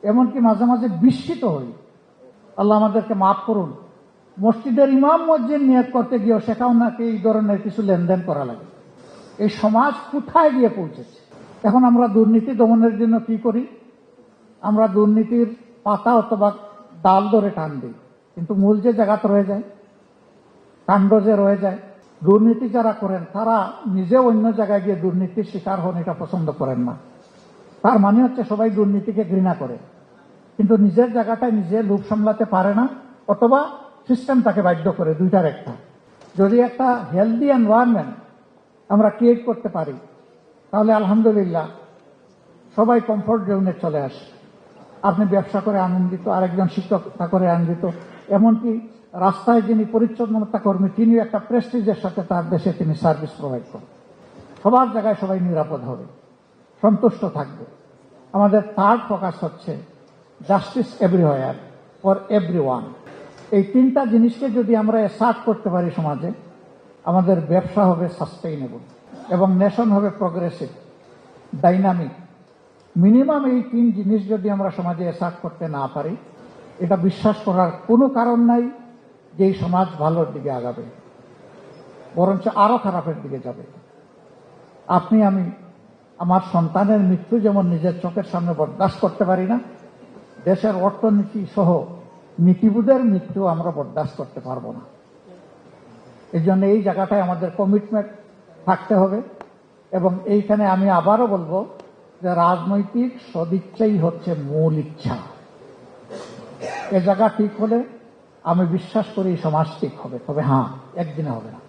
এমনকি মাঝে মাঝে বিস্মিত হই। আল্লাহ আমাদেরকে মাফ করুন। মসজিদের ইমাম মসজিদ নিয়োগ করতে গিয়েও সেটাও নাকি এই ধরনের কিছু লেনদেন করা লাগে। এই সমাজ কোথায় গিয়ে পৌঁছেছে? এখন আমরা দুর্নীতি দমনের জন্য কি করি? আমরা দুর্নীতির পাতা অথবা ডাল ধরে টান দিই, কিন্তু মূল যে জায়গাতে রয়ে যায়, কাণ্ড যে রয়ে যায়। দুর্নীতি যারা করেন তারা নিজে অন্য জায়গায় গিয়ে দুর্নীতির শিকার হন, এটা পছন্দ করেন না। তার মানে হচ্ছে সবাই দুর্নীতিকে ঘৃণা করে, কিন্তু নিজের জায়গাটায় নিজে লোভ সামলাতে পারে না, অথবা সিস্টেম তাকে বাধ্য করে। দুইটার একটা। যদি একটা হেলদি এনভায়রনমেন্ট আমরা ক্রিয়েট করতে পারি, তাহলে আলহামদুলিল্লাহ সবাই কমফোর্ট জোনে চলে আসে। আপনি ব্যবসা করে আনন্দিত, আরেকজন শিক্ষকতা করে আনন্দিত, এমনকি রাস্তায় যিনি পরিচ্ছন্নতা কর্মী তিনিও একটা প্রেস্টিজের সাথে তার দেশে তিনি সার্ভিস প্রোভাইড করেন। সবার জায়গায় সবাই নিরাপদ হবে, সন্তুষ্ট থাকবে। আমাদের থার্ড ফোকাস হচ্ছে জাস্টিস এভরিওয়্যার ফর এভরিওয়ান। এই তিনটা জিনিসকে যদি আমরা অ্যাসার্ট করতে পারি সমাজে, আমাদের ব্যবসা হবে সাস্টেইনেবল এবং নেশন হবে প্রগ্রেসিভ, ডাইনামিক। মিনিমাম এই তিন জিনিস যদি আমরা সমাজে অ্যাসার্ট করতে না পারি, এটা বিশ্বাস করার কোনো কারণ নাই যে এই সমাজ ভালোর দিকে আগাবে, বরঞ্চ আরো খারাপের দিকে যাবে। আপনি আমি আমার সন্তানের মৃত্যু যেমন নিজের চোখের সামনে বরদাস্ত করতে পারি না, দেশের অর্থনীতি সহ নীতিবোধের মৃত্যু আমরা বরদাস্ত করতে পারবো না। এই জন্য এই জায়গাটায় আমাদের কমিটমেন্ট থাকতে হবে। এবং এইখানে আমি আবারও বলবো যে রাজনৈতিক সদিচ্ছাই হচ্ছে মূল ইচ্ছা। এ জায়গা ঠিক হলে আমি বিশ্বাস করি সমাজ ঠিক হবে, তবে হ্যাঁ, একদিনে হবে না।